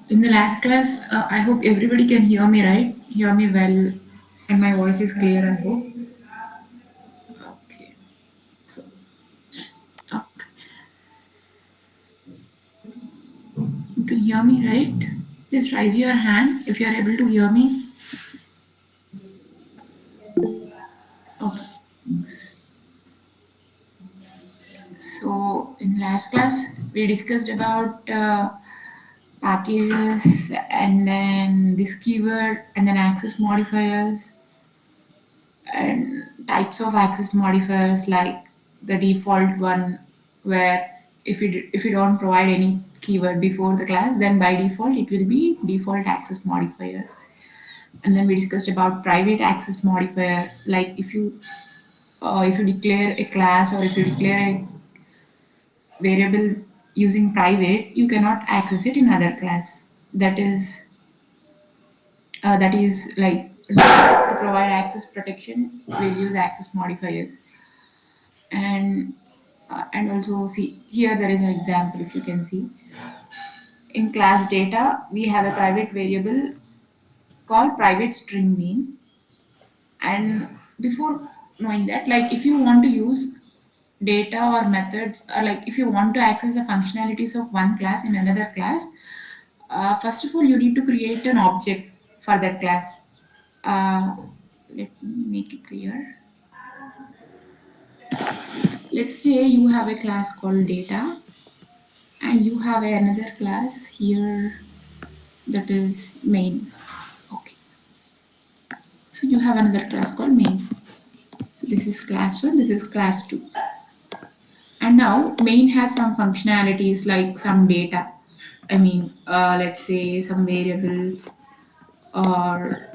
In the last class, I hope everybody can hear me right, hear me well, and my voice is clear, I hope. Okay, so, okay. You can hear me right? Just raise your hand if you are able to hear me. Okay. So, in last class, we discussed about packages and then this keyword and then access modifiers and types of access modifiers like the default one where if you don't provide any keyword before the class, then by default it will be default access modifier. And then we discussed about private access modifier, like if you declare a class or if you declare a variable using private, you cannot access it in other class. That is like to provide access protection, we'll use access modifiers. And also see here there is an example. If you can see, in class data we have a private variable called private string name. And before knowing that, like if you want to use data or methods, or like if you want to access the functionalities of one class in another class, first of all you need to create an object for that class. Let me make it clear. Let's say you have a class called data and you have another class here that is main. Okay, so you have another class called main. So this is class 1, this is class 2. And now main has some functionalities like some data. I mean, let's say some variables or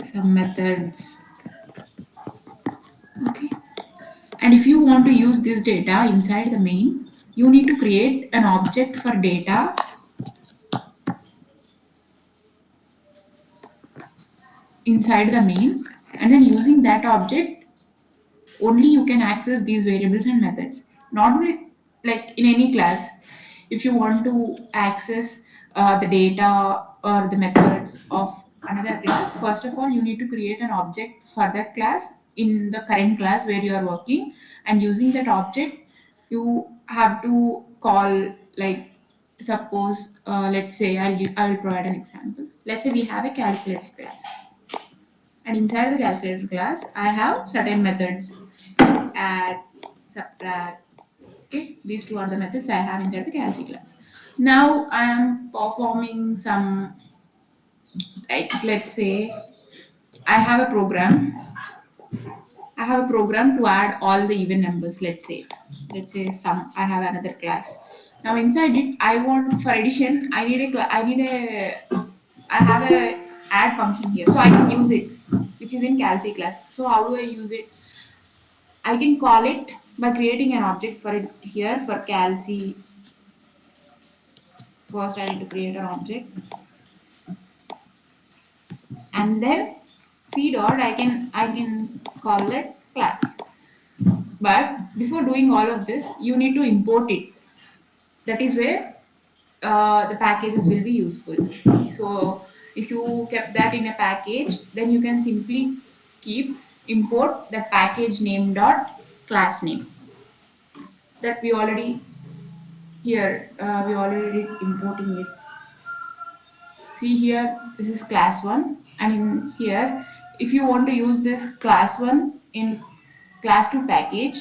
some methods. Okay. And if you want to use this data inside the main, you need to create an object for data inside the main, and then using that object only you can access these variables and methods. Not only like in any class, if you want to access the data or the methods of another class, first of all you need to create an object for that class in the current class where you are working. And using that object you have to call, like suppose let's say I'll provide an example. Let's say we have a calculator class, and inside the calculator class, I have certain methods like add, subtract. Okay, these two are the methods I have inside the calc class. Now I am performing some, like let's say I have a program. I have a program to add all the even numbers. Let's say some. I have another class. Now inside it, I want for addition. I have a add function here, so I can use it, which is in calc class. So how do I use it? I can call it by creating an object for it here for calc. First, I need to create an object, and then c dot I can call that class. But before doing all of this, you need to import it. That is where the packages will be useful. So if you kept that in a package, then you can simply keep import the package name dot class name that we already here we already did importing it. See here, this is class 1, and in here if you want to use this class 1 in class 2 package,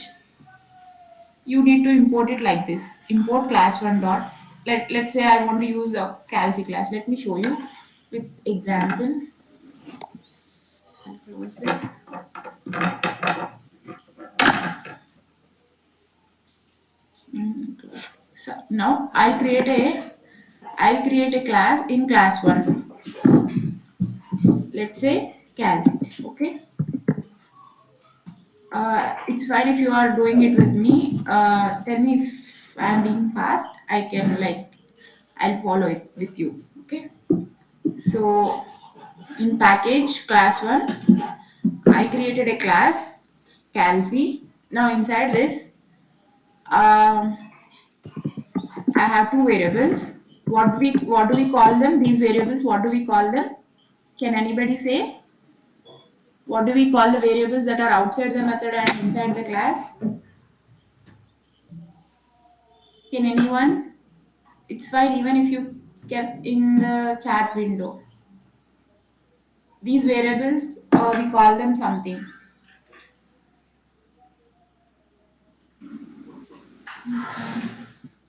you need to import it like this. Import class 1 dot, let's say I want to use a calc class. Let me show you with example. I'll close this. So now I'll create a class in class 1. Let's say calc. Okay. It's fine if you are doing it with me. Tell me if I'm being fast. I'll follow it with you. Okay. So in package class 1, I created a class calc. Now inside this, um, I have two variables. What do we call them? These variables, what do we call them? Can anybody say? What do we call the variables that are outside the method and inside the class? Can anyone? It's fine even if you kept in the chat window. These variables, we call them something.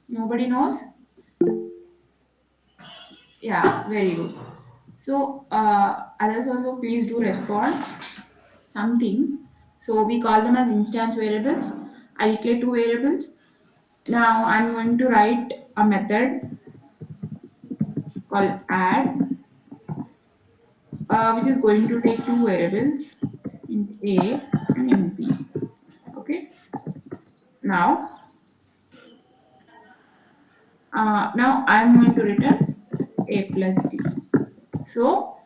Nobody knows? Yeah, very good. So, others also please do respond something. So, we call them as instance variables. I declare two variables. Now, I'm going to write a method called add, which is going to take two variables, int A and int B. Okay. Now, now I'm going to return A plus B. So,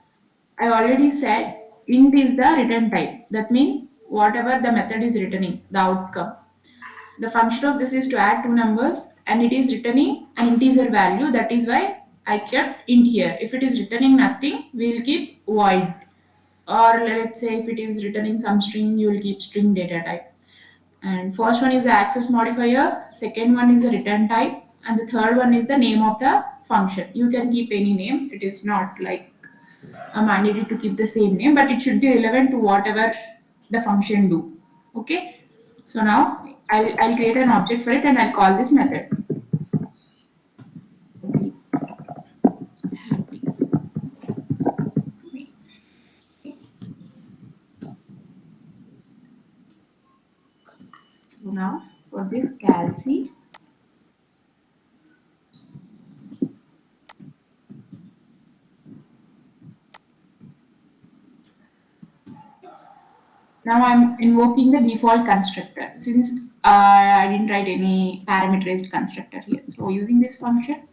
I already said int is the return type. That means whatever the method is returning, the outcome. The function of this is to add two numbers and it is returning an integer value. That is why I kept int here. If it is returning nothing, we will keep void. Or let's say if it is returning some string, you will keep string data type. And first one is the access modifier, second one is the return type, and the third one is the name of the function. You can keep any name. It is not like mandatory to keep the same name, but it should be relevant to whatever the function do. Okay. So now I'll create an object for it and I'll call this method. So now for this calci, now I'm invoking the default constructor since I didn't write any parameterized constructor here. So using this function,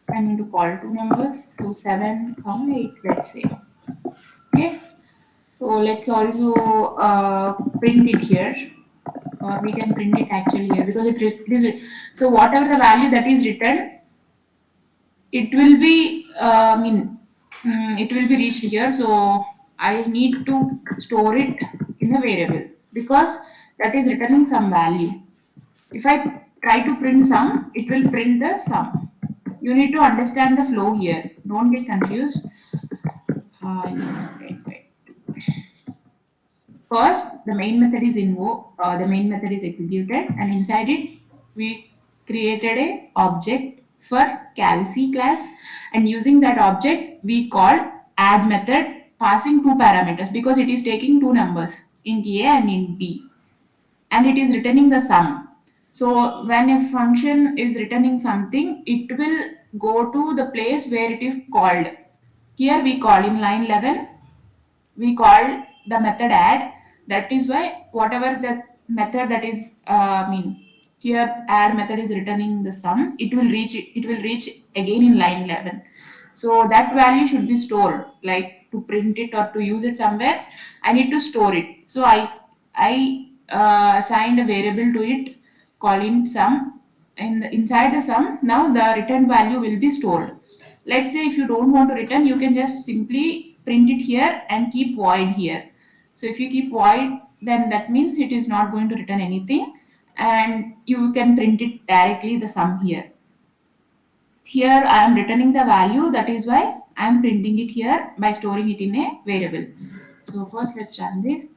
I need to call two numbers. So 7, 8, let's say. Okay. So let's also print it here. Or we can print it actually here because it is so whatever the value that is written, it will be it will be reached here. So I need to store it in a variable because that is returning some value. If I try to print sum, it will print the sum. You need to understand the flow here. Don't get confused. Yes, wait. First, the main method is invoked, the main method is executed, and inside it, we created a object for calc class, and using that object, we call add method passing two parameters because it is taking two numbers, int a and int b, and it is returning the sum. So when a function is returning something, it will go to the place where it is called. Here we call in line 11 we call the method add. That is why whatever the method that is here add method is returning the sum, it will reach again in line 11. So that value should be stored, like to print it or to use it somewhere I need to store it. So I assigned a variable to it calling sum, and inside the sum now the return value will be stored. Let's say if you don't want to return, you can just simply print it here and keep void here. So if you keep void, then that means it is not going to return anything, and you can print it directly the sum here. Here I am returning the value, that is why I am printing it here by storing it in a variable. So first let's run this.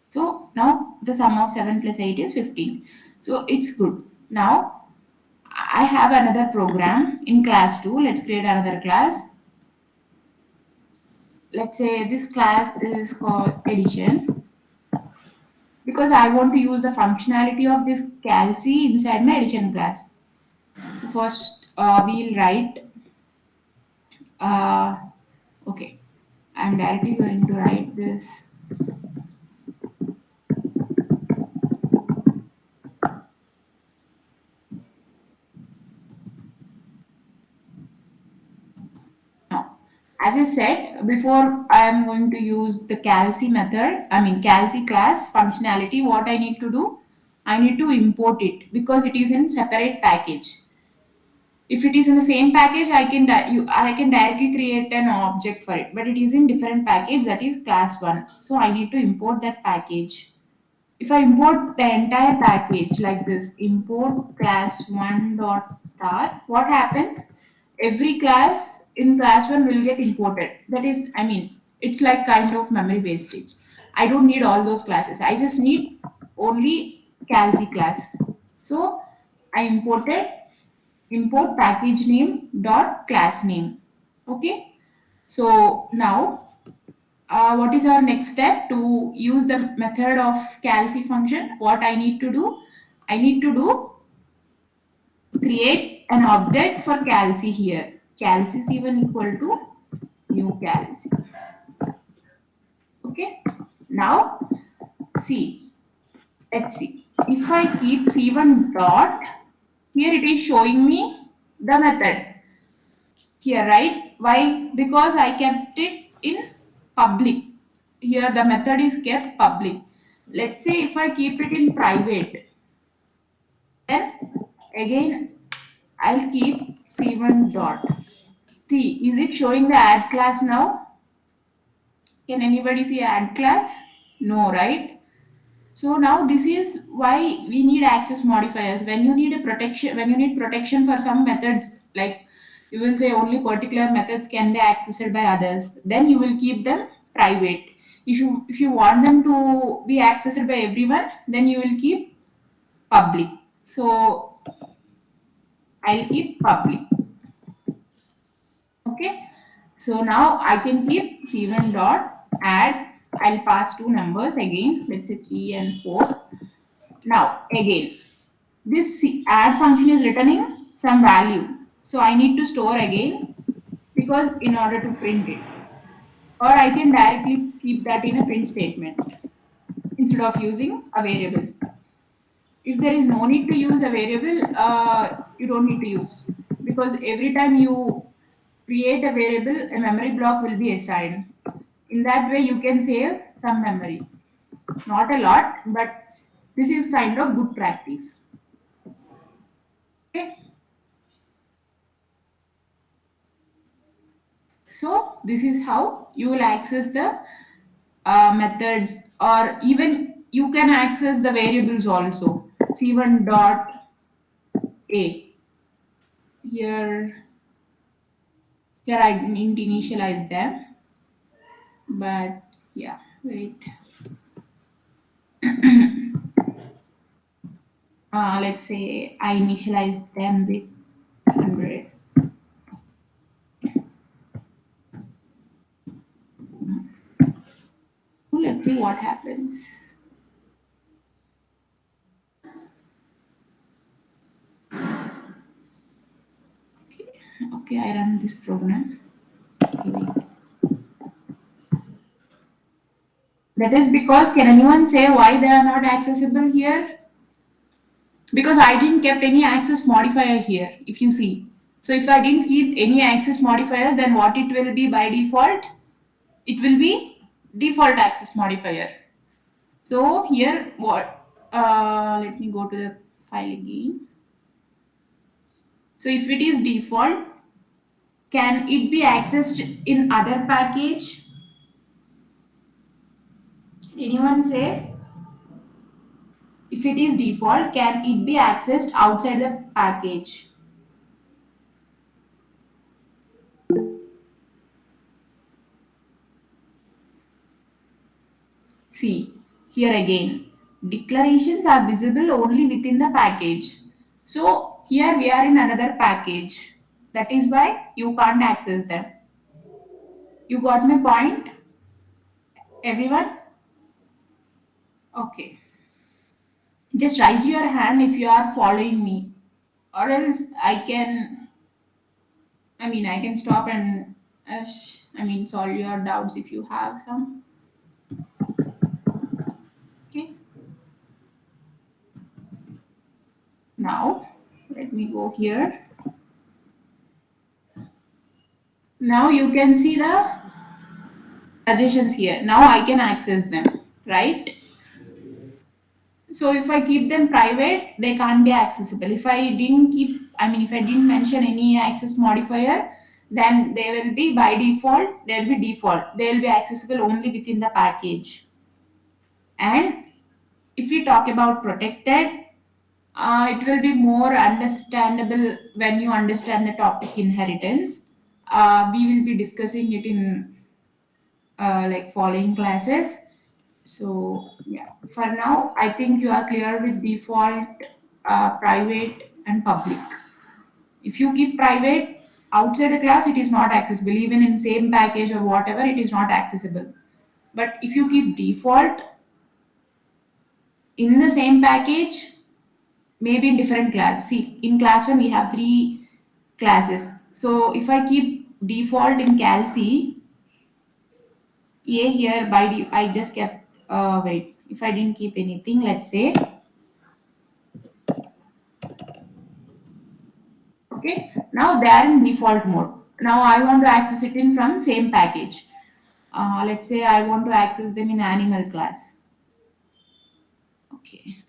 So now the sum of 7 plus 8 is 15. So it's good. Now I have another program in class 2. Let's create another class. Let's say this class is called addition because I want to use the functionality of this calc inside my addition class. So first we'll write, uh, okay, I'm directly going to write this. Now, as I said before, I am going to use the calc method, calc class functionality. What I need to do? I need to import it because it is in separate package. If it is in the same package, I can directly create an object for it, but it is in different package, that is class 1. So I need to import that package. If I import the entire package like this, import class 1 dot star, what happens? Every class in class 1 will get imported. That is, I mean, it's like kind of memory wastage. I don't need all those classes. I just need only calc class. So I imported import package name dot class name. Okay. So now what is our next step to use the method of calc function? What I need to do? I need to do create an object for calc here. Calc is even equal to new calc. Okay. Now see, let's see. If I keep c1 dot, here it is showing me the method here, right? Why? Because I kept it in public. Here the method is kept public. Let's say if I keep it in private, then again I'll keep c1 dot. See, is it showing the add class now? Can anybody see add class? No, right? So now this is why we need access modifiers. When you need a protection, when you need protection for some methods, like you will say only particular methods can be accessed by others, then you will keep them private. If you want them to be accessed by everyone, then you will keep public. So I'll keep public. Okay. So now I can keep c1 dot add. I'll pass two numbers again. Let's say 3 and 4. Now again, this add function is returning some value. So I need to store again because in order to print it. Or I can directly keep that in a print statement instead of using a variable. If there is no need to use a variable, you don't need to use, because every time you create a variable, a memory block will be assigned. In that way, you can save some memory. Not a lot, but this is kind of good practice. Okay. So this is how you will access the methods, or even you can access the variables also. C1 dot a. Here I didn't initialize them, but yeah, wait. Let's say I initialize them with 100. Let's see what happens. Okay, okay, I run this program. Okay. That is because, can anyone say why they are not accessible here? Because I didn't kept any access modifier here, if you see. So if I didn't keep any access modifier, then what it will be by default? It will be default access modifier. So here what? Let me go to the file again. So if it is default, can it be accessed in other package? Anyone say? If it is default, can it be accessed outside the package? See, here again, declarations are visible only within the package. So here we are in another package. That is why you can't access them. You got my point, everyone? Okay. Just raise your hand if you are following me, or else I can stop and solve your doubts if you have some. Okay. Now let me go here. Now you can see the suggestions here. Now I can access them, right? So if I keep them private, they can't be accessible. If I didn't keep, I mean, if I didn't mention any access modifier, then they will be by default, they'll be default. They'll be accessible only within the package. And if we talk about protected, it will be more understandable when you understand the topic inheritance. We will be discussing it in like following classes. So yeah, for now, I think you are clear with default, private, and public. If you keep private outside the class, it is not accessible. Even in same package or whatever, it is not accessible. But if you keep default in the same package, maybe in different class. See, in class one we have three classes. So if I keep default in Cal C, A here I just kept wait. If I didn't keep anything, let's say, okay, now they are in default mode. Now I want to access it in from same package. Let's say I want to access them in animal class. Okay.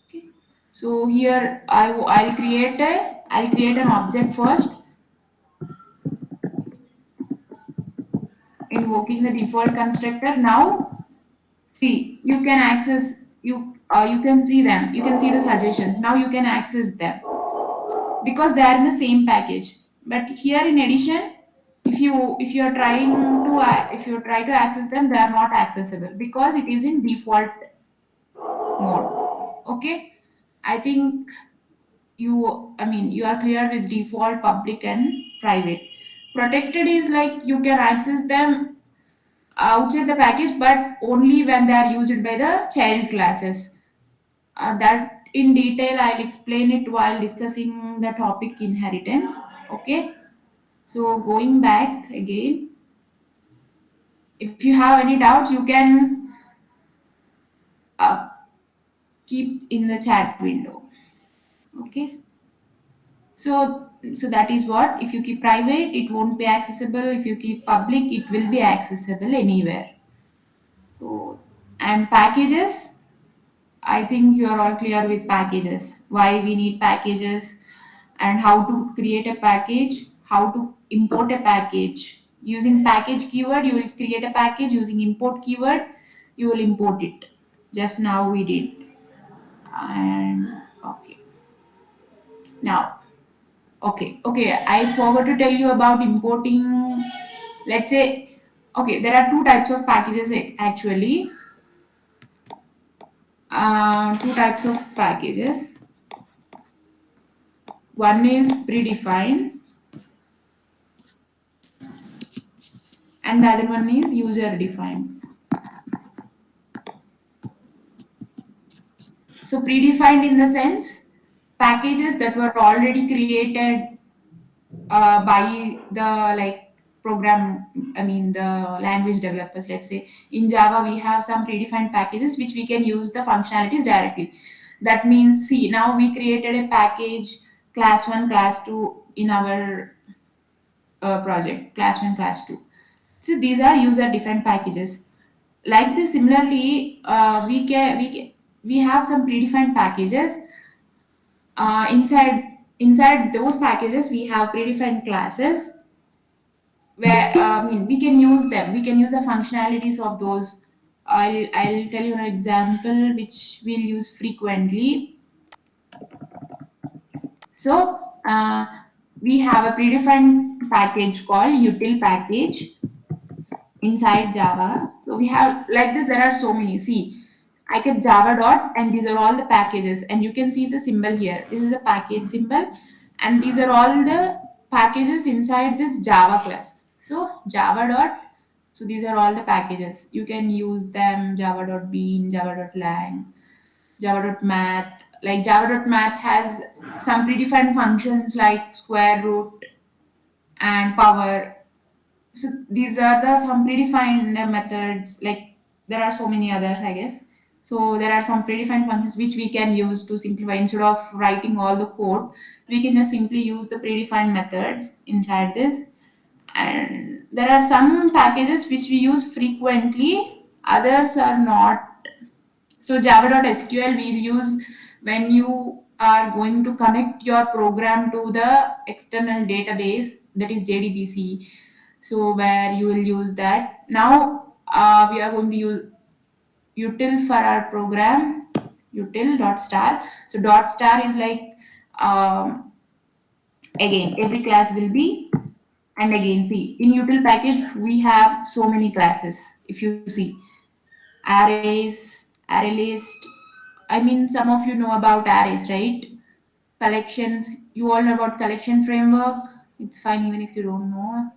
Okay. So here I'll create an object first, invoking the default constructor. Now see, you can access you can see them. You can see the suggestions. Now you can access them because they are in the same package. But here in addition, if you are trying to if you try to access them, they are not accessible because it is in default mode. Okay, I think you are clear with default, public, and private. Protected is like you can access them outside the package, but only when they are used by the child classes. That in detail I'll explain it while discussing the topic inheritance. Okay, so going back again, if you have any doubts, you can uh, keep in the chat window. Okay, so that is what, if you keep private, it won't be accessible. If you keep public, it will be accessible anywhere. So, and packages, I think you are all clear with packages, why we need packages, and how to create a package, how to import a package. Using package keyword, you will create a package. Using import keyword, you will import it. Just now we did. And okay. Now, okay, I forgot to tell you about importing. Let's say, okay, there are two types of packages actually. Two types of packages. One is predefined, and the other one is user defined. So predefined in the sense packages that were already created by the like program, I mean the language developers. Let's say in Java we have some predefined packages which we can use the functionalities directly. That means, see, now we created a package class 1, class 2 in our project, class 1, class 2. So these are user defined packages. Like this, similarly, we have some predefined packages. Inside those packages, we have predefined classes where I mean we can use them. We can use the functionalities of those. I'll tell you an example which we'll use frequently. So we have a predefined package called util package inside Java. So we have like this. There are so many. See, I kept Java dot, and these are all the packages, and you can see the symbol here. This is a package symbol, and these are all the packages inside this Java class. So Java dot. So these are all the packages. You can use them. Java dot bean, Java dot lang, Java dot math. Like Java dot math has some predefined functions like square root and power. So these are the some predefined methods. Like there are so many others, I guess. So there are some predefined functions which we can use to simplify. Instead of writing all the code, we can just simply use the predefined methods inside this. And there are some packages which we use frequently. Others are not. So java.sql we'll use when you are going to connect your program to the external database, that is jdbc. So where you will use that. Now we are going to use util for our program, util dot star. So dot star is like, um, again every class will be, and again see in util package we have so many classes. If you see arrays, array list, I mean some of you know about arrays, right? Collections, you all know about collection framework. It's fine even if you don't know.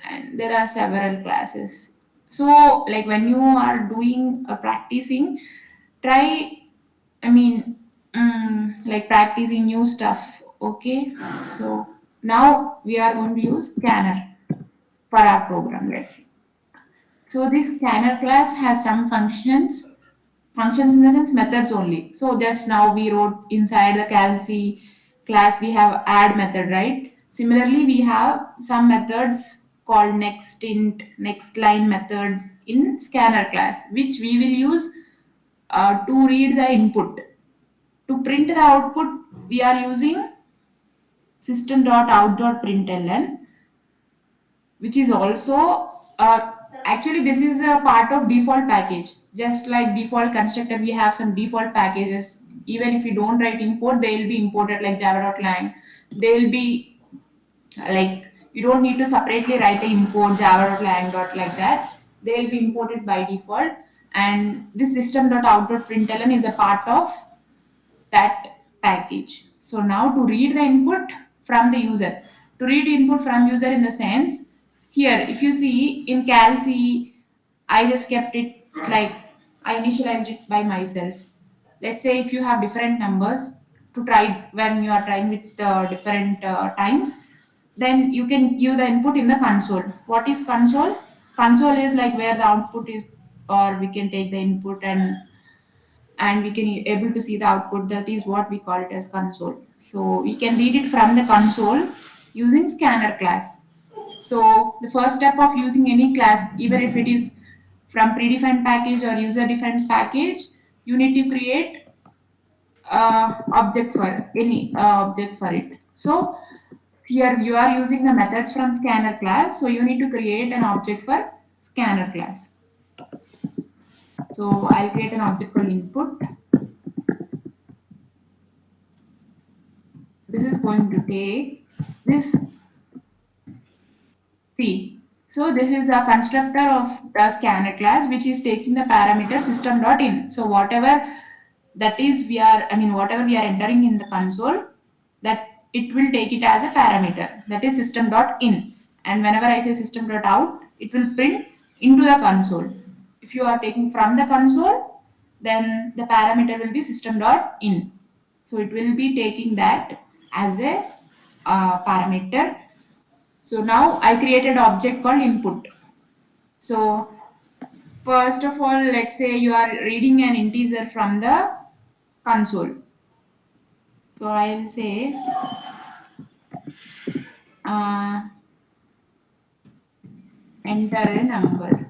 And there are several classes. So like when you are doing a practicing, try, I mean, like practicing new stuff. Okay, so now we are going to use scanner for our program. Let's see. So this scanner class has some functions in the sense methods only. So just now we wrote inside the calc class we have add method, right? Similarly, we have some methods called next int, next line methods in scanner class, which we will use to read the input. To print the output, we are using system.out.println, which is also actually this is a part of default package. Just like default constructor, we have some default packages. Even if you don't write import, they will be imported like java.lang. They will be like, you don't need to separately write a import java.lang dot like that. They will be imported by default. And this system.out.println is a part of that package. So now to read the input from the user, to read input from user in the sense, here if you see in calc, I just kept it like, I initialized it by myself. Let's say if you have different numbers to try when you are trying with different times, then you can give the input in the console. What is console? Console is like where the output is, or we can take the input and we can able to see the output. That is what we call it as console. So we can read it from the console using scanner class. So the first step of using any class, even if it is from predefined package or user defined package, you need to create object for any object for it. So here you are using the methods from scanner class, so you need to create an object for scanner class. So I'll create an object called input. This is going to take this C. So this is a constructor of the scanner class which is taking the parameter system.in. So whatever that is we are, I mean whatever we are entering in the console, that it will take it as a parameter, that is system.in. And whenever I say system.out, it will print into the console. If you are taking from the console, then the parameter will be system.in. So it will be taking that as a parameter. So now I created object called input. So first of all, let's say you are reading an integer from the console. So I'll say uh, enter a number.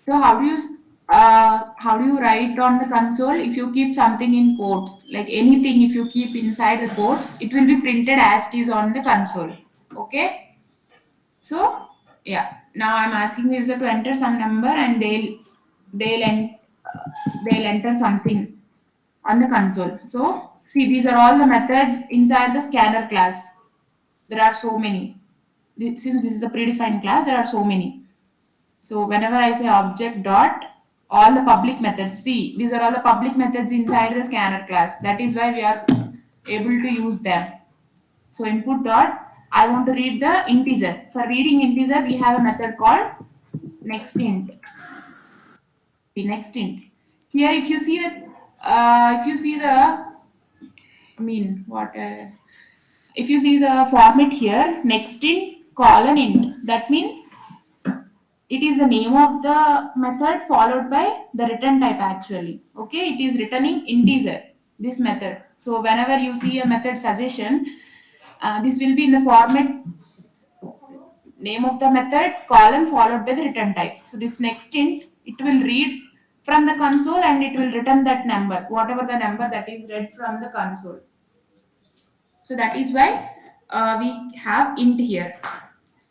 So how do you write on the console? If you keep something in quotes, like anything, if you keep inside the quotes, it will be printed as it is on the console. Okay. So yeah, now I'm asking the user to enter some number, and they'll en- they'll enter something on the console. So see, these are all the methods inside the scanner class. There are so many. Since this is a predefined class, there are so many. So whenever I say object dot, all the public methods, see, these are all the public methods inside the scanner class. That is why we are able to use them. So input dot, I want to read the integer. For reading integer, we have a method called next int. The next int. Here, if you see that, if you see the, I mean, what? If you see the format here, next int colon int. That means it is the name of the method followed by the return type actually. Okay, it is returning integer. This method. So whenever you see a method suggestion, this will be in the format name of the method, colon followed by the return type. So this next int, it will read from the console and it will return that number, whatever the number that is read from the console. So that is why we have int here.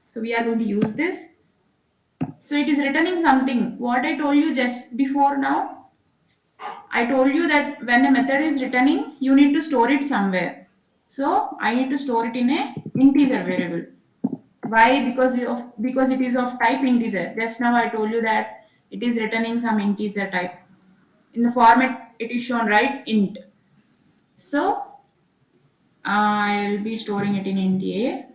So we are going to use this. So it is returning something. What I told you just before now, I told you that when a method is returning, you need to store it somewhere. So I need to store it in a integer variable. Why? Because it is of type integer. Just now I told you that it is returning some integer type. In the format it is shown, right, int. So I will be storing it in int a.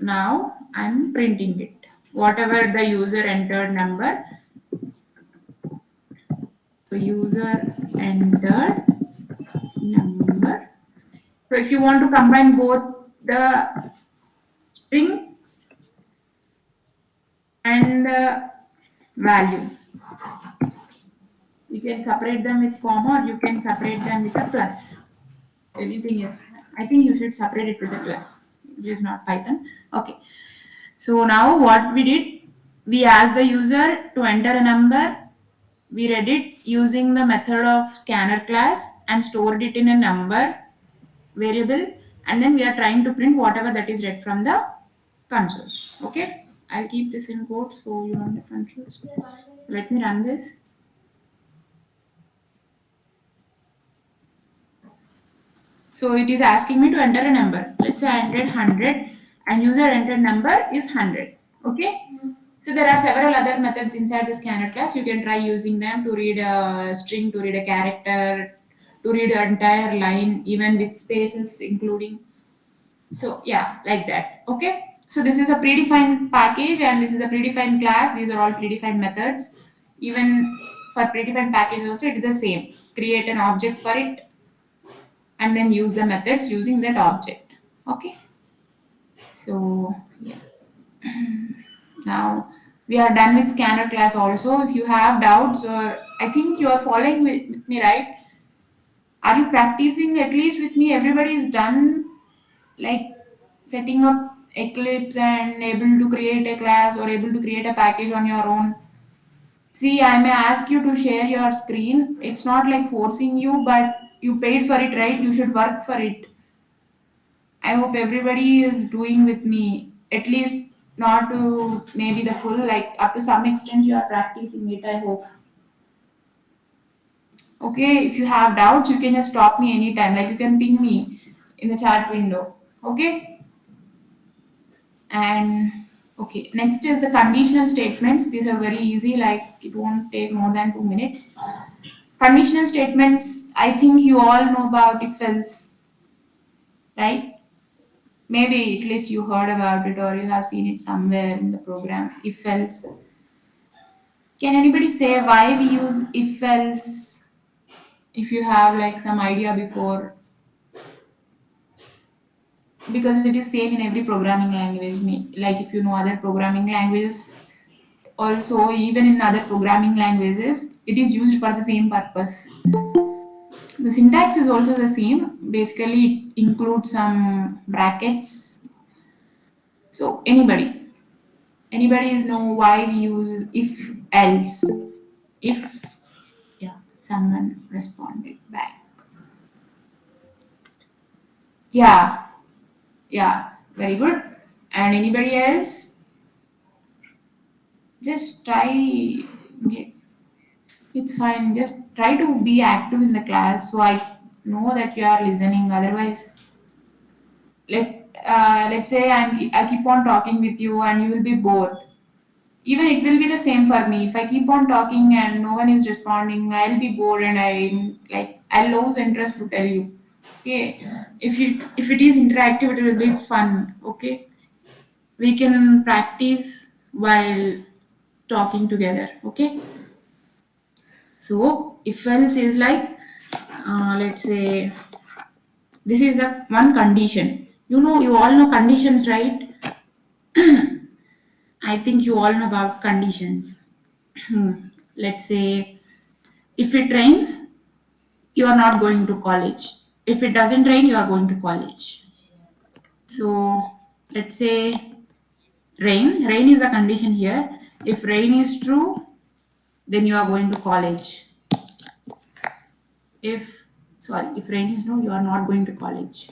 Now I'm printing it. Whatever the user entered number. So user entered number. So if you want to combine both the string and value, you can separate them with comma or you can separate them with a plus. Anything is fine. I think you should separate it with a plus. It is not Python. Okay. So now what we did, we asked the user to enter a number. We read it using the method of scanner class and stored it in a number variable, and then we are trying to print whatever that is read from the console. Okay, I'll keep this in quote so you don't get confused. Let me run this. So it is asking me to enter a number. Let's say I entered 100 and user entered number is 100. Okay. So there are several other methods inside the scanner class. You can try using them to read a string, to read a character, to read an entire line, even with spaces including. So yeah, like that. Okay. So this is a predefined package and this is a predefined class. These are all predefined methods. Even for predefined package also it is the same. Create an object for it and then use the methods using that object. Okay. So yeah. Now we are done with scanner class also. If you have doubts or I think you are following with me, right? Are you practicing at least with me? Everybody is done like setting up Eclipse and able to create a class or able to create a package on your own. See, I may ask you to share your screen. It's not like forcing you, but you paid for it, right? You should work for it. I hope everybody is doing with me, at least not to maybe the full, like up to some extent you are practicing it, I hope. Okay, if you have doubts, you can just stop me anytime. Like you can ping me in the chat window. Okay? And okay, next is the conditional statements. These are very easy, like it won't take more than 2 minutes. Conditional statements, I think you all know about if else, right? Maybe at least you heard about it or you have seen it somewhere in the program. If else. Can anybody say why we use if else? If you have like some idea before, because it is same in every programming language. Like if you know other programming languages, also even in other programming languages, it is used for the same purpose. The syntax is also the same. Basically, it includes some brackets. So anybody is know why we use if else? If yeah, someone responded back. Yeah, yeah, very good. And anybody else? Just try. Okay, it's fine. Just try to be active in the class so I know that you are listening. Otherwise, let's say I keep on talking with you and you will be bored. Even it will be the same for me. If I keep on talking and no one is responding, I'll be bored and I'll lose interest to tell you. Okay. If it is interactive, it will be fun. Okay. We can practice while talking together. Okay. So if else is like let's say this is a one condition. You all know conditions, right? I think you all know about conditions. Let's say if it rains, you are not going to college. If it doesn't rain, you are going to college. So let's say Rain is the condition here. If rain is true, then you are going to college. If if rain is no, you are not going to college.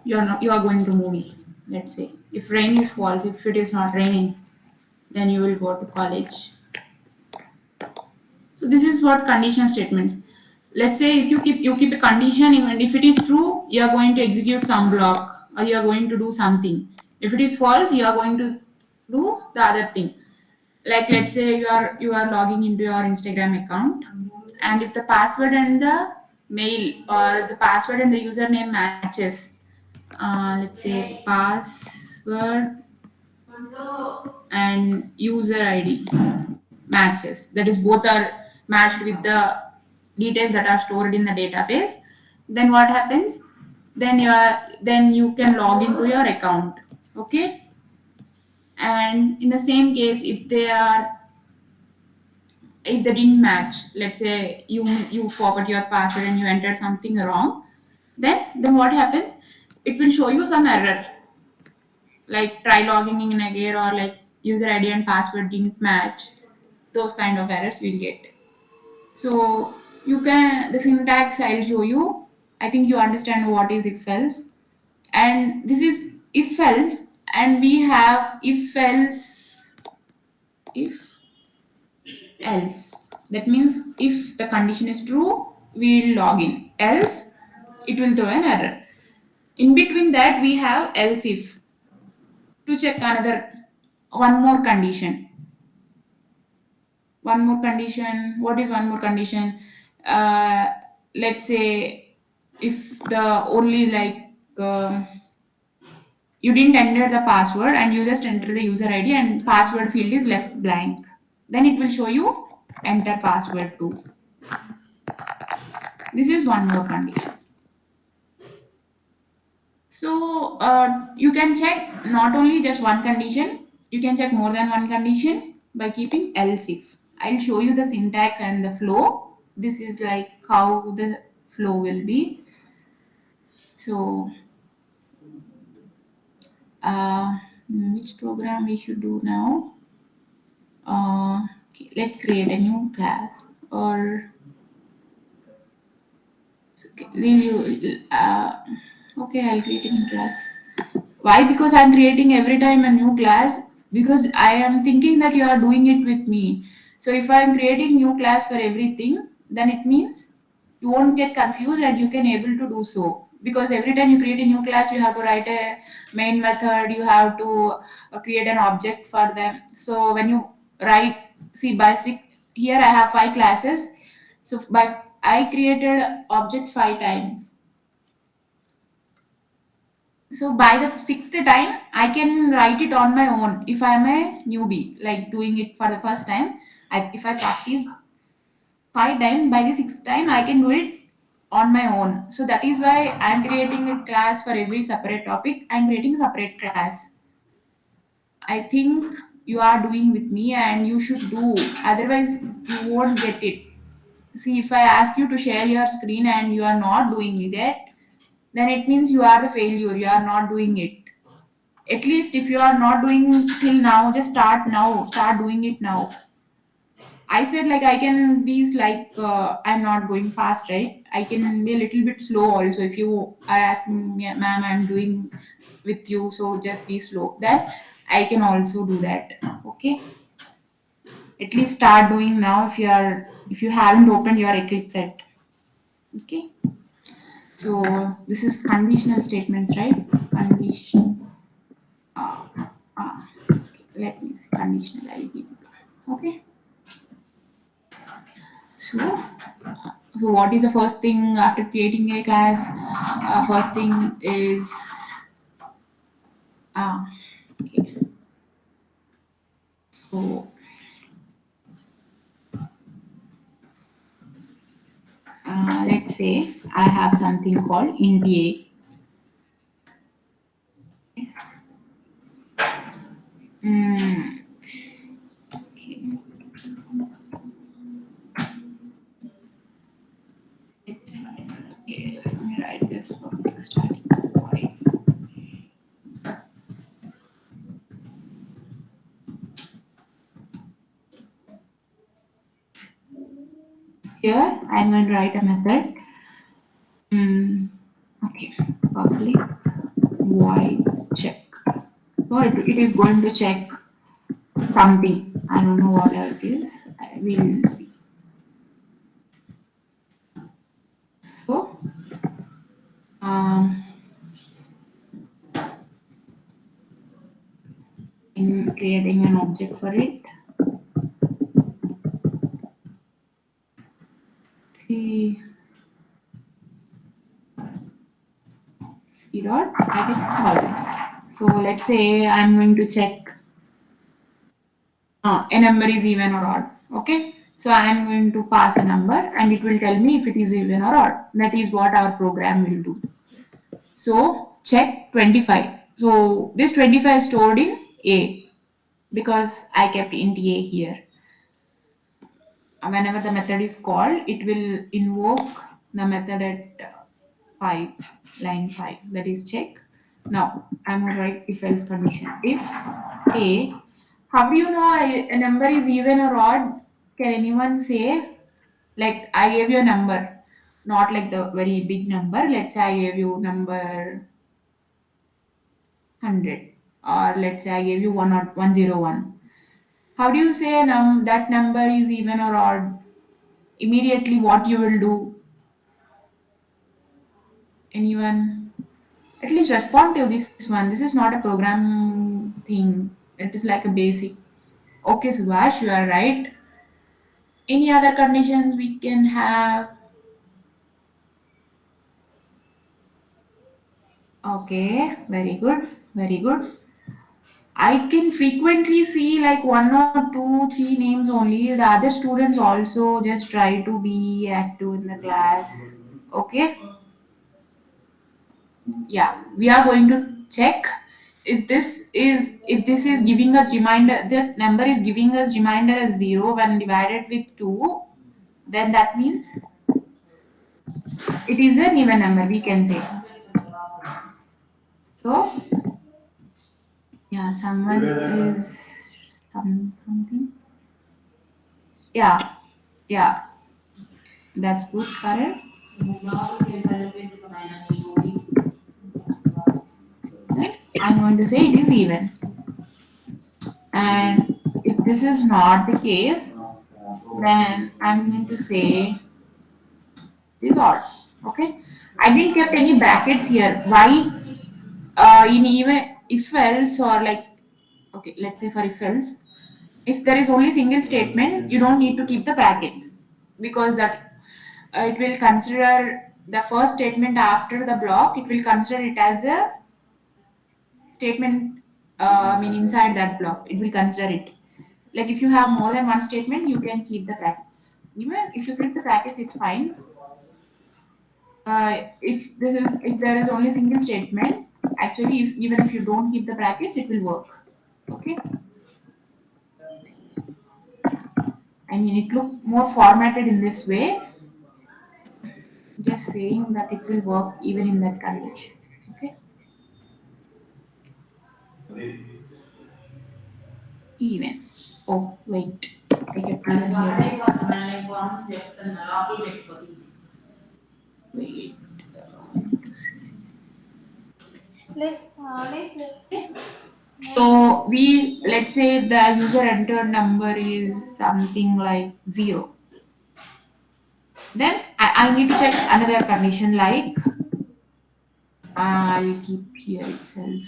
You are going to movie. Let's say if rain is false, if it is not raining, then you will go to college. So this is what conditional statements. Let's say if you keep a condition, even if it is true, you are going to execute some block or you are going to do something. If it is false, you are going to do the other thing. Like let's say you are logging into your Instagram account, and if the password and the mail or the password and the username matches, let's say password and user ID matches, that is both are matched with the details that are stored in the database, then what happens, then you can log into your account. Okay, and in the same case, if they didn't match, let's say you forgot your password and you entered something wrong, then what happens, it will show you some error, like try logging in again, or like user ID and password didn't match. Those kind of errors we'll get. So you can, the syntax I'll show you. I think you understand what is if else. And this is if else, and we have if else. That means if the condition is true, we'll log in. Else, it will throw an error. In between that, we have else if to check another one more condition. One more condition. What is one more condition? Uh, let's say if the only you didn't enter the password and you just enter the user ID and password field is left blank, then it will show you enter password too. This is one more condition. So you can check not only just one condition, you can check more than one condition by keeping else if. I'll show you the syntax and the flow. This is like how the flow will be. So uh, which program we should do now? Okay, let's create a new class, or okay, will you okay, I'll create a new class. Why? Because I'm creating every time a new class, because I am thinking that you are doing it with me. So if I'm creating new class for everything, then it means you won't get confused and you can able to do so. Because every time you create a new class, you have to write a main method, you have to create an object for them. So when you write, see by six, here I have 5 classes. So by I created object 5 times. So by the sixth time, I can write it on my own. If I'm a newbie, like doing it for the first time, if I practiced 5 times, by the sixth time, I can do it on my own. So that is why I'm creating a class for every separate topic. I'm creating a separate class. I think you are doing with me and you should do. Otherwise, you won't get it. See, if I ask you to share your screen and you are not doing it, then it means you are the failure. You are not doing it. At least if you are not doing till now, just start now. Start doing it now. I said like I can be like I'm not going fast, right? I can be a little bit slow also. If you are asking me, ma'am, I'm doing with you, so just be slow. Then I can also do that. Okay. At least start doing now if you haven't opened your Eclipse yet. Okay. So this is conditional statements, right? Condition. Uh, uh, Let me see. Conditional. I'll give it. Okay. So what is the first thing after creating a class? First thing is uh, okay. So let's say I have something called int a. Mm, okay, it's fine. Okay, let me write this for starting point. Here I'm going to write a method. Okay, public void check. So it is going to check something. I don't know what it is. I will see. So um, in creating an object for it, see dot I can call this. So let's say I'm going to check a number is even or odd. Okay. So I'm going to pass a number and it will tell me if it is even or odd. That is what our program will do. So check 25. So this 25 is stored in A because I kept int A here. Whenever the method is called, it will invoke the method at 5, line 5, that is check. Now I'm going to write if else condition. If A, how do you know a number is even or odd? Can anyone say? Like I gave you a number, not like the very big number. Let's say I gave you number 100, or let's say I gave you 101. How do you say that number is even or odd? Immediately, what you will do? Anyone? At least respond to this one. This is not a program thing. It is like a basic. Okay, Subhash, you are right. Any other conditions we can have? Okay, very good, very good. I can frequently see like one or two, three names only. The other students also just try to be active in the class. Okay, yeah, we are going to check if this is giving us reminder. The number is giving us reminder as 0 when divided with 2. Then that means it is an even number. We can say so. Yeah, someone is something. Yeah, yeah, that's good, Karan. Then I'm going to say it is even. And if this is not the case, then I'm going to say it is odd. Okay. I didn't kept any brackets here. Why? In even if else or like, okay, let's say for if else, if there is only single statement, you don't need to keep the brackets because that it will consider the first statement after the block. It will consider it as a statement. I mean inside that block, it will consider it. Like if you have more than one statement, you can keep the brackets. Even if you keep the brackets, it's fine. If there is only single statement, actually, even if you don't keep the brackets, it will work. Okay. I mean, it look more formatted in this way. Just saying that it will work even in that condition. Okay. Even. Oh wait, I kept even here. Wait. To see. Okay. So we let's say the user entered number is something like 0. Then I need to check another condition like I'll keep here itself.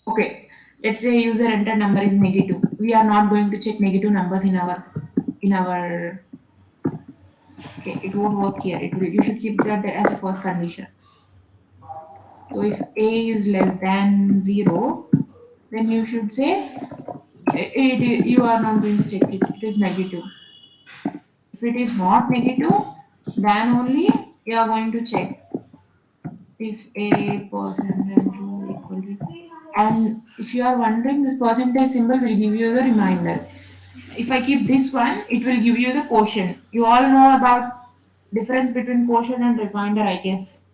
Okay, let's say user entered number is negative. We are not going to check negative numbers in our. Okay, it won't work here. It will. You should keep that as a first condition. So if a is less than 0, then you should say you are not going to check it. It is negative. If it is not negative, then only you are going to check if a percentage to equal to. And if you are wondering, this percentage symbol will give you the reminder. If I keep this one, it will give you the quotient. You all know about difference between quotient and reminder, I guess.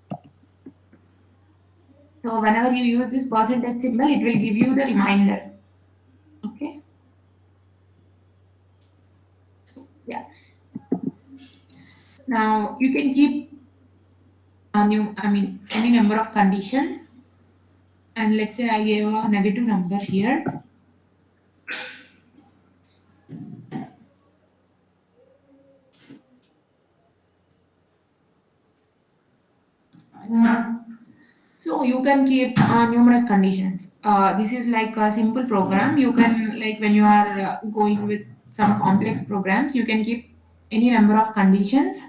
So whenever you use this percentage symbol, it will give you the reminder. Okay. Yeah. Now you can keep any number of conditions, and let's say I gave a negative number here. So you can keep numerous conditions. This is like a simple program. You can, like when you are going with some complex programs, you can keep any number of conditions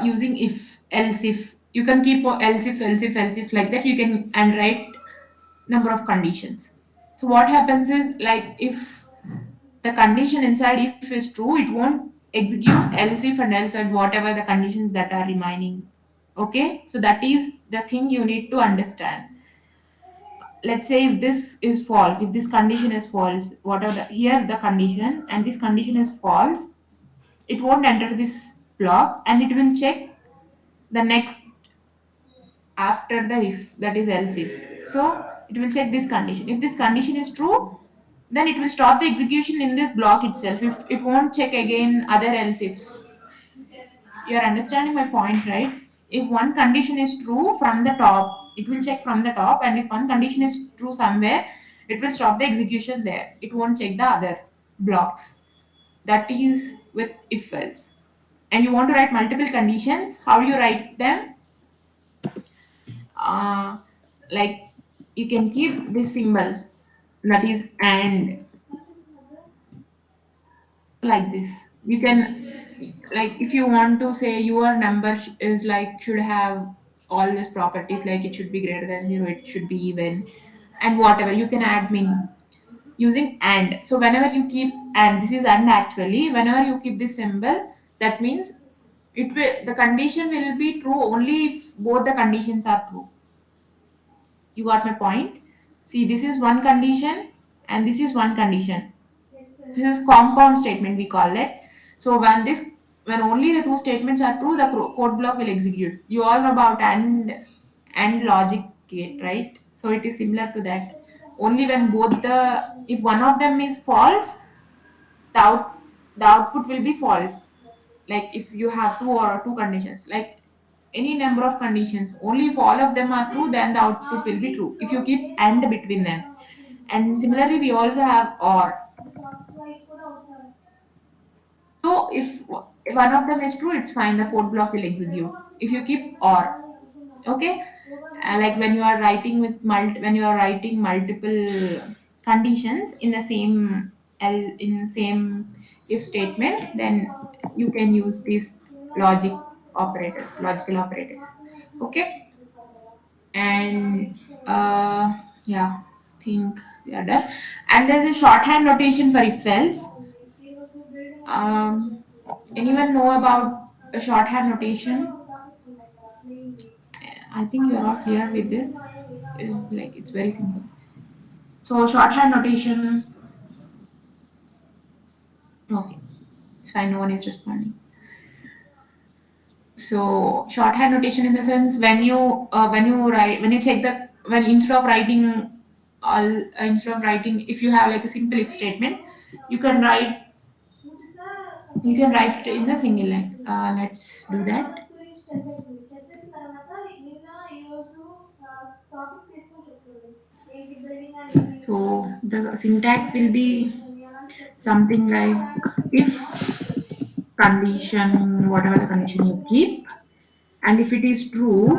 using if, else if. You can keep else if, else if, else if, like that. You can and write number of conditions. So what happens is, like if the condition inside if is true, it won't execute else if and else and whatever the conditions that are remaining. Okay, so that is the thing you need to understand. Let's say if this is false, if this condition is false, whatever here the condition and this condition is false, it won't enter this block and it will check the next after the if, that is else if. So it will check this condition. If this condition is true, then it will stop the execution in this block itself. If it won't check again other else ifs. You're understanding my point, right? If one condition is true from the top, it will check from the top, and if one condition is true somewhere, it will stop the execution there. It won't check the other blocks. That is with if else. And you want to write multiple conditions, how do you write them? uh, like you can keep these symbols, that is and, like this you can, like if you want to say your number is like should have all these properties, like it should be greater than 0, it should be even, and whatever you can add meaning using and. So whenever you keep and, this is and actually, whenever you keep this symbol, that means it will, the condition will be true only if both the conditions are true. You got my point? See, this is one condition and this is one condition. This is compound statement we call it. So when only the two statements are true, the code block will execute. You all know about and logic gate, right? So it is similar to that. Only when both the, if one of them is false, the the output will be false. Like if you have two or two conditions, like any number of conditions, only if all of them are true, then the output will be true. If you keep and between them. And similarly, we also have or. So if one of them is true, it's fine. The code block will execute. If you keep or, okay, like when you are writing with when you are writing multiple conditions in the same same if statement, then you can use these logical operators. Okay, and yeah, think we are done. And there's a shorthand notation for if else. Um, Anyone know about a shorthand notation? I think you're all clear with this. Like it's very simple. So shorthand notation. Okay, it's fine. No one is responding. So shorthand notation in the sense when you write, when you check the, when instead of writing all instead of writing, if you have like a simple if statement, you can write you can write it in the single line. Let's do that. So the syntax will be something like if condition, whatever the condition you keep, and if it is true,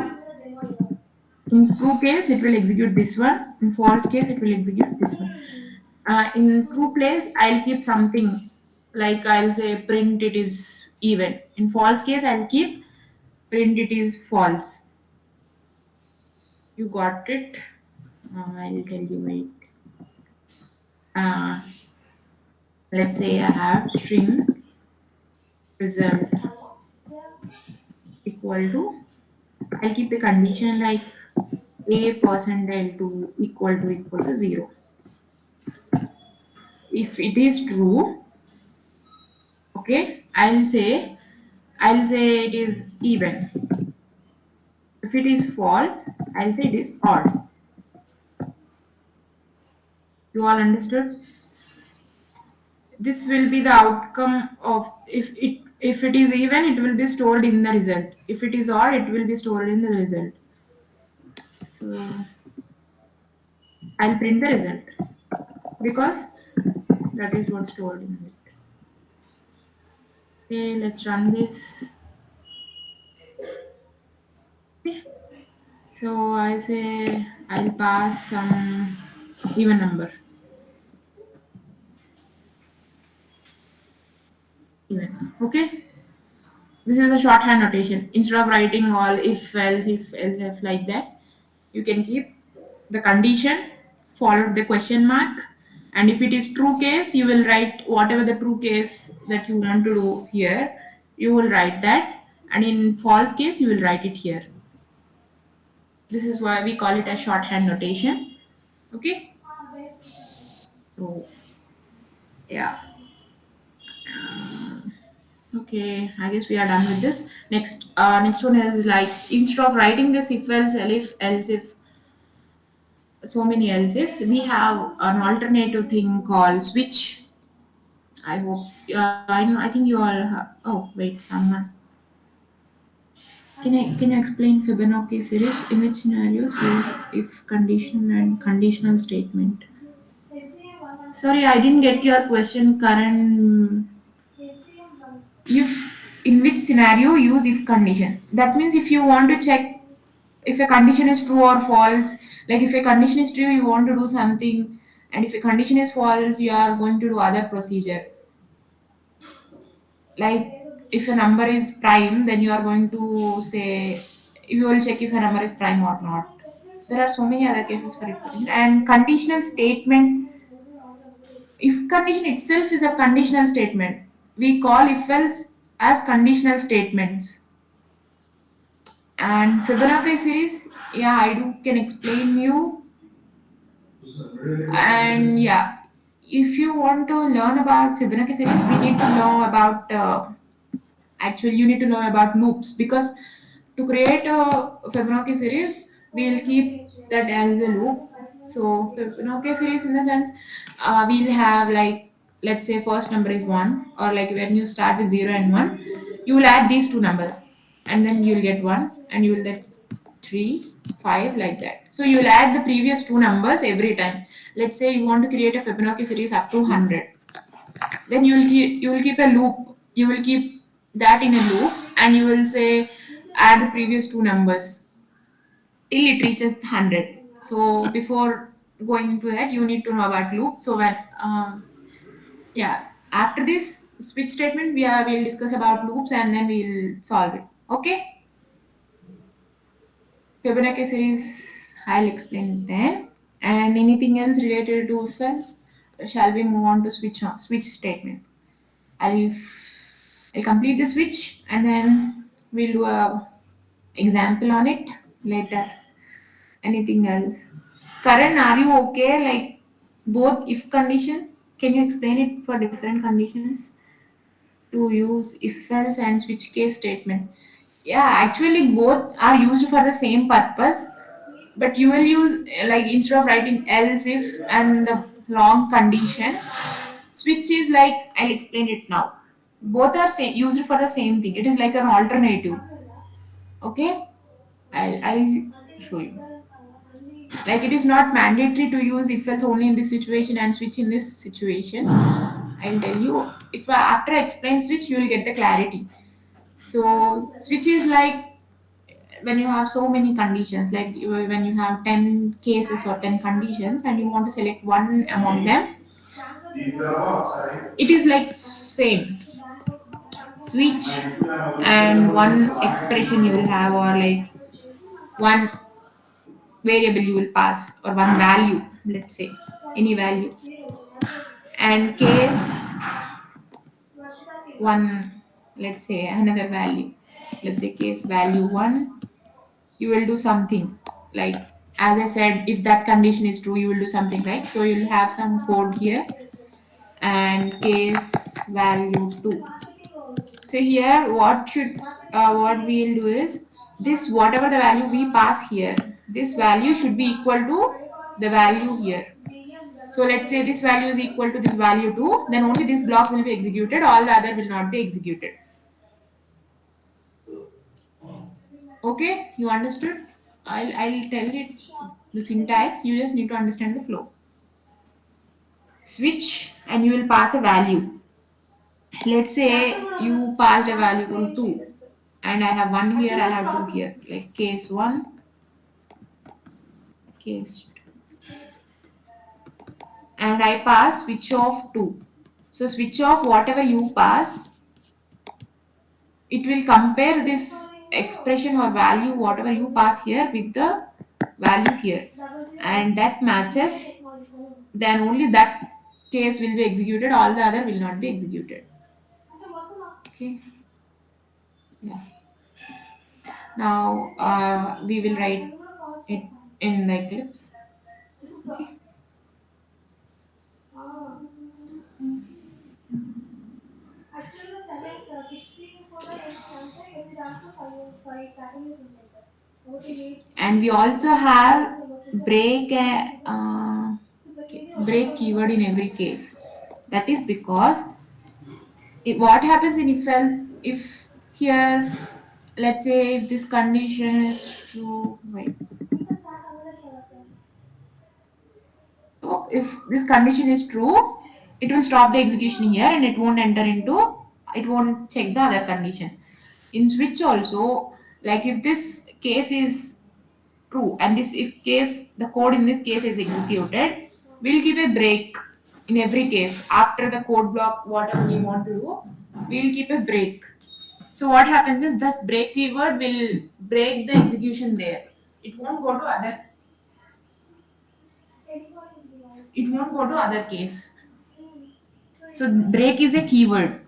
in true case it will execute this one, in false case it will execute this one. In true place, I'll keep something like I'll say print it is even. In false case, I'll keep print it is false. You got it? I'll tell you, wait. Uh, let's say I have string result equal to, I'll keep the condition like a percentile to equal to 0. If it is true, okay, I'll say it is even. If it is false, I'll say it is odd. You all understood? This will be the outcome of if it If it is even, it will be stored in the result. If it is odd, it will be stored in the result. So I'll print the result because that is what's stored in it. Okay, let's run this. Okay. So I say I'll pass some even number. Even. Okay. This is a shorthand notation. Instead of writing all if else if like that, you can keep the condition followed the question mark. And if it is true case, you will write whatever the true case that you want to do here. You will write that, and in false case, you will write it here. This is why we call it a shorthand notation. Okay. So yeah. Okay, I guess we are done with this. Next one is like instead of writing this if if so many else ifs, we have an alternative thing called switch. I hope I think you all have. Oh wait, someone. Can you explain Fibonacci series? In which scenarios use if condition and conditional statement? Sorry, I didn't get your question, Karan. If in which scenario use if condition? That means if you want to check if a condition is true or false, like if a condition is true, you want to do something, and if a condition is false, you are going to do other procedure. Like if a number is prime, then you are going to say you will check if a number is prime or not. There are so many other cases for it. And conditional statement, if condition itself is a conditional statement, we call if else as conditional statements. And Fibonacci series, yeah, I do can explain you. And yeah, if you want to learn about Fibonacci series, we need to know about actually you need to know about loops because to create a Fibonacci series, we'll keep that as a loop. So Fibonacci series in the sense we'll have like let's say first number is one, or like when you start with zero and one, you will add these two numbers, and then you'll get one, and you will get three, five, like that. So you will add the previous two numbers every time. Let's say you want to create a Fibonacci series up to 100, then you will keep a loop, you will keep that in a loop, and you will say add the previous two numbers till it reaches 100. So before going into that, you need to know about loop. So when yeah, after this switch statement, we'll discuss about loops, and then we'll solve it. Okay. Fibonacci series, I'll explain it then. And anything else related to if else, shall we move on to switch statement? I'll I'll complete the switch, and then we'll do a example on it later. Anything else? Karan, are you okay? Like both if condition? Can you explain it for different conditions to use if else and switch case statement? Yeah, actually both are used for the same purpose, but you will use like instead of writing else if and the long condition, switch is like I'll explain it now. Both are used for the same thing. It is like an alternative. Okay, I'll show you. Like it is not mandatory to use if else only in this situation and switch in this situation. I'll tell you if after I explain switch, you will get the clarity. So switch is like when you have so many conditions, like when you have 10 cases or 10 conditions and you want to select one among them, it is like same switch, and one expression you will have, or like one variable you will pass, or one value, let's say any value, and case one, let's say another value, let's say case value one, you will do something like as I said, if that condition is true, you will do something, right? So you'll have some code here, and case value 2. So here what we'll do is this, whatever the value we pass here, this value should be equal to the value here. So let's say this value is equal to this value 2, then only this block will be executed, all the other will not be executed. Okay, you understood? I'll tell it the syntax. You just need to understand the flow. Switch and you will pass a value. Let's say you passed a value to 2 and I have 1 here, I have 2 here. Like case 1, case 2. And I pass switch off 2. So switch off whatever you pass, it will compare this expression or value whatever you pass here with the value here, and that matches, then only that case will be executed, all the other will not be executed. Okay, yeah. Now we will write it in the eclipse. Okay. And we also have break break keyword in every case. That is because what happens in if else, if here, let's say if this condition is true, wait, so if this condition is true, it will stop the execution here and it won't enter into, it won't check the other condition. In switch also, like if this case is true and this if case, the code in this case is executed, we'll give a break in every case. After the code block whatever we want to do, we'll keep a break. So what happens is this break keyword will break the execution there. It won't go to other, it won't go to other case. So break is a keyword,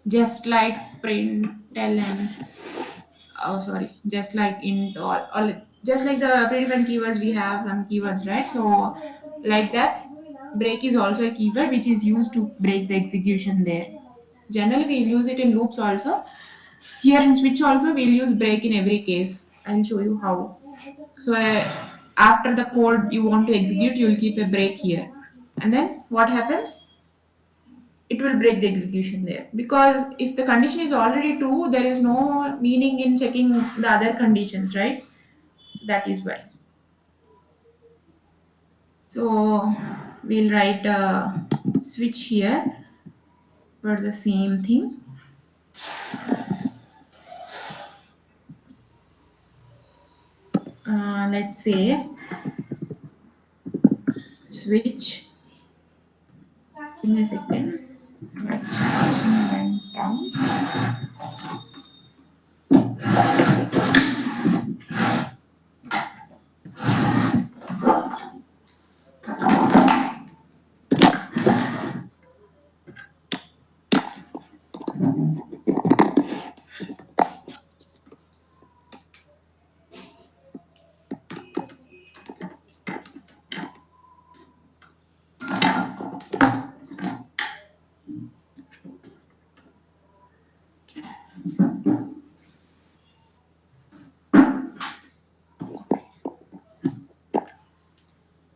just like print, tell, and oh sorry, just like int, or just like the pre-defined keywords, we have some keywords, right? So like that, break is also a keyword which is used to break the execution there. Generally we use it in loops also. Here in switch also we'll use break in every case. I'll show you how. So after the code you want to execute, you'll keep a break here, and then what happens, it will break the execution there, because if the condition is already true, there is no meaning in checking the other conditions, right? So that is why. So we'll write a switch here for the same thing. Let's say switch, give me a second. Right, went down.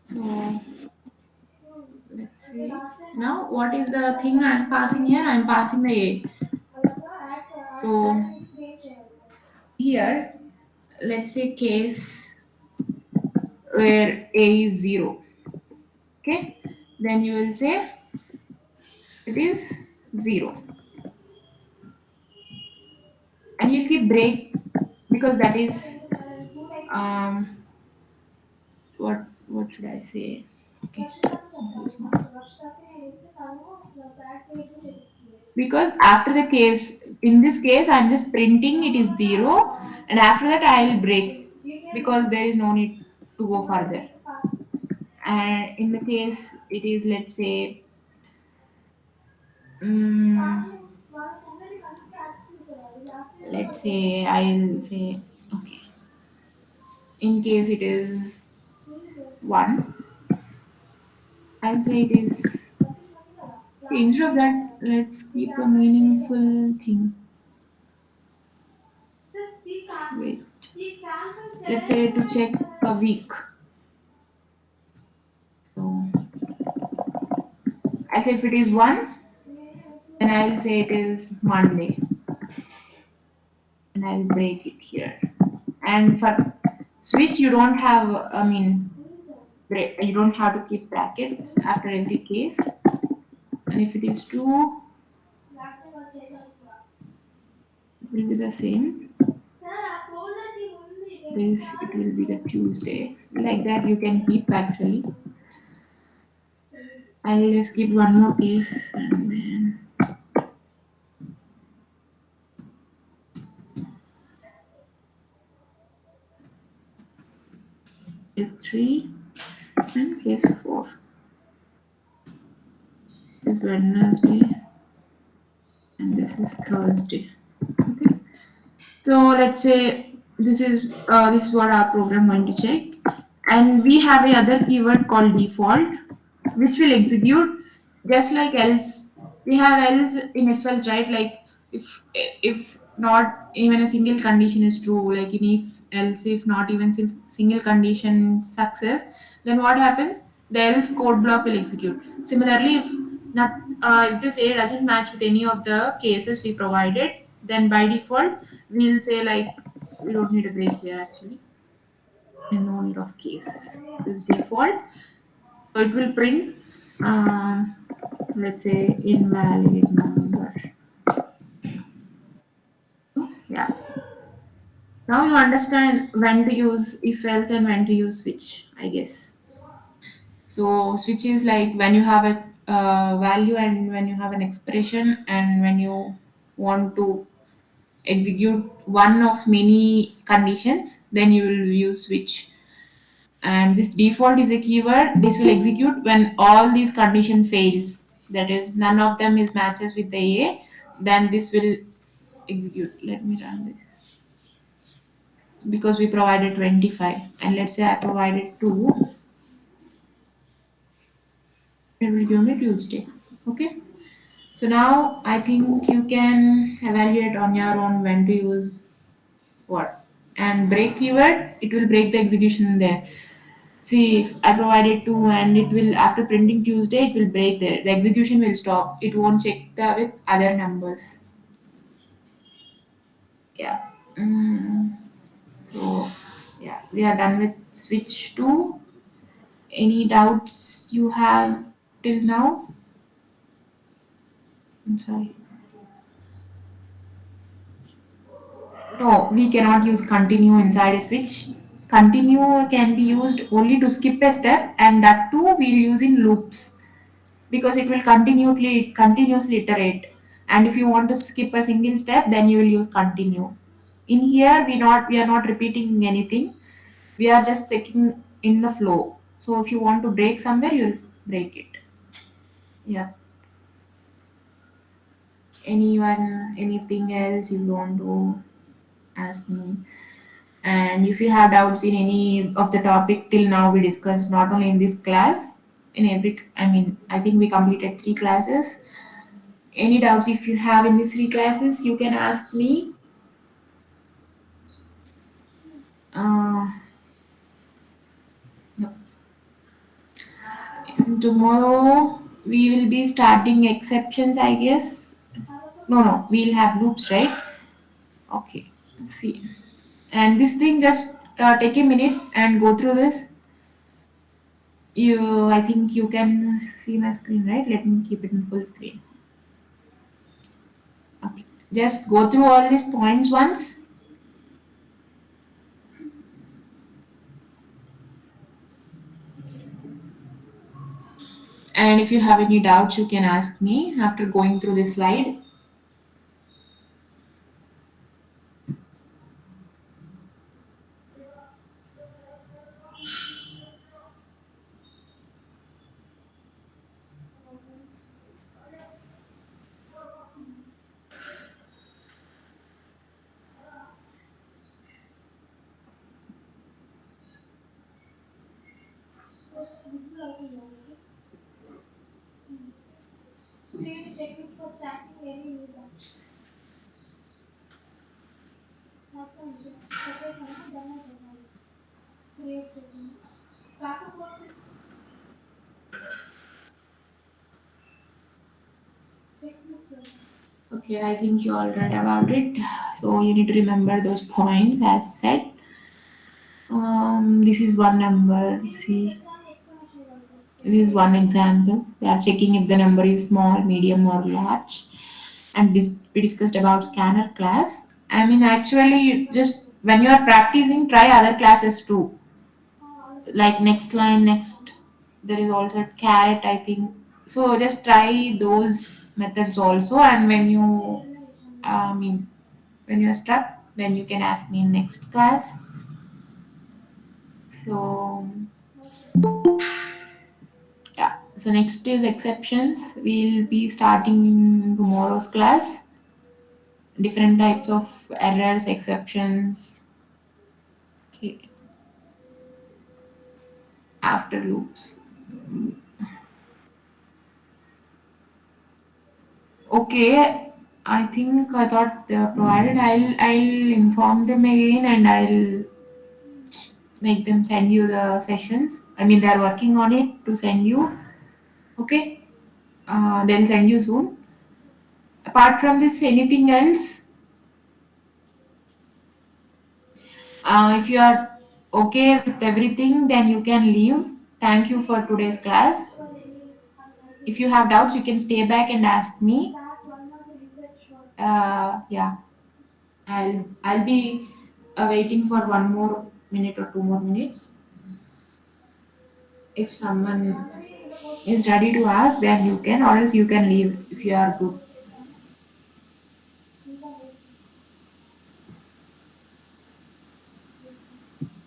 So let's see. Now what is the thing I'm passing here? I'm passing the A. So here, let's say case where A is 0. Okay, then you will say it is 0, and you'll keep break, because that is um what should I say? Okay, this is not, because after the case, in this case I'm just printing it is 0, and after that I'll break, because there is no need to go further. And in the case it is, let's say, mm, let's say I'll say, okay, in case it is 1, I'll say it is, instead of that, let's keep a meaningful thing. Wait, let's say to check a week. So I'll say if it is 1, then I'll say it is Monday, and I'll break it here. And for switch you don't have, I mean, you don't have to keep brackets after every case. And if it is 2, it will be the same. This, it will be the Tuesday. Like that you can keep actually. I'll just keep one more case and then case 3 and case 4. This is Wednesday and this is Thursday. Okay. So let's say this is what our program going to check, and we have a other keyword called default, which will execute just like else. We have else in if else, right? Like if not even a single condition is true, like in if else if not even single condition success, then what happens? The else code block will execute. Similarly, if this A doesn't match with any of the cases we provided, then by default we'll say like we don't need a break here actually, and no need of case. This default, so it will print, um, let's say invalid number. Yeah. Now you understand when to use if else and when to use switch, I guess. So switch is like when you have a value and when you have an expression and when you want to execute one of many conditions, then you will use switch. And this default is a keyword. This will execute when all these condition fails. That is, none of them is matches with the A. Then this will execute. Let me run this because we provided 25, and let's say I provided 2. It will give me Tuesday. Okay. So now I think you can evaluate on your own when to use what. And break keyword, it will break the execution there. See, if I provided 2 and it will, after printing Tuesday, it will break there. The execution will stop. It won't check the with other numbers. Yeah. So, yeah, we are done with switch 2. Any doubts you have till now? I'm sorry. No, we cannot use continue inside a switch. Continue can be used only to skip a step, and that too we'll use in loops because it will continuously iterate. And if you want to skip a single step, then you will use continue. In here, we are not repeating anything. We are just checking in the flow. So if you want to break somewhere, you'll break it. Yeah. Anyone, anything else you want to ask me? And if you have doubts in any of the topic till now we discussed, not only in this class, in every, I mean, I think we completed 3 classes. Any doubts if you have in these 3 classes, you can ask me. Uh, yep. Tomorrow we will be starting exceptions, I guess. No, we'll have loops, right? Okay, let's see. And this thing, just take a minute and go through this. I think you can see my screen, right? Let me keep it in full screen. Okay, just go through all these points once. And if you have any doubts, you can ask me after going through this slide. Okay, I think you all read about it. So you need to remember those points as said. This is one number. See, this is one example. They are checking if the number is small, medium, or large. And we discussed about scanner class. I mean, actually, just when you are practicing, try other classes too. Like next line, next. There is also carrot, I think. So just try those methods also. And I mean, when you're stuck, then you can ask me in next class. So yeah. So next is exceptions. We'll be starting in tomorrow's class. Different types of errors, exceptions. Okay. After loops. Okay. I think I thought they are provided. I'll inform them again and I'll make them send you the sessions. I mean, they are working on it to send you. Okay. They'll send you soon. Apart from this, anything else? If you are okay with everything, then you can leave. Thank you for today's class. If you have doubts, you can stay back and ask me. Yeah, I'll be waiting for 1 more minute or 2 more minutes. If someone is ready to ask, then you can, or else you can leave if you are good.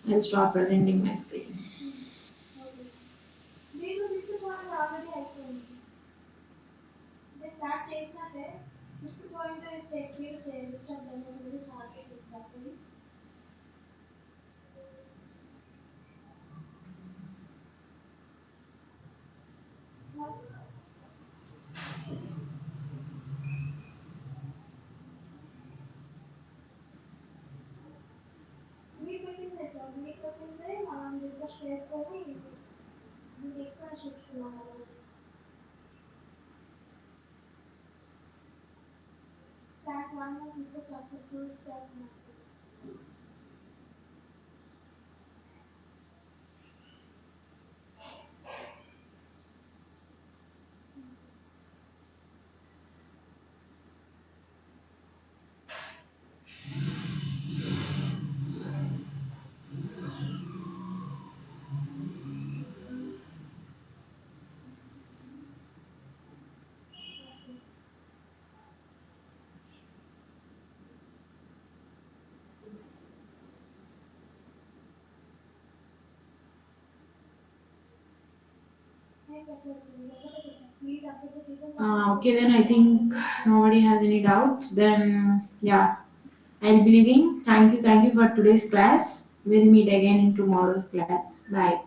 I'll stop presenting my screen. Okay, then I think nobody has any doubts. Then, yeah, I'll be leaving. Thank you for today's class. We'll meet again in tomorrow's class. Bye.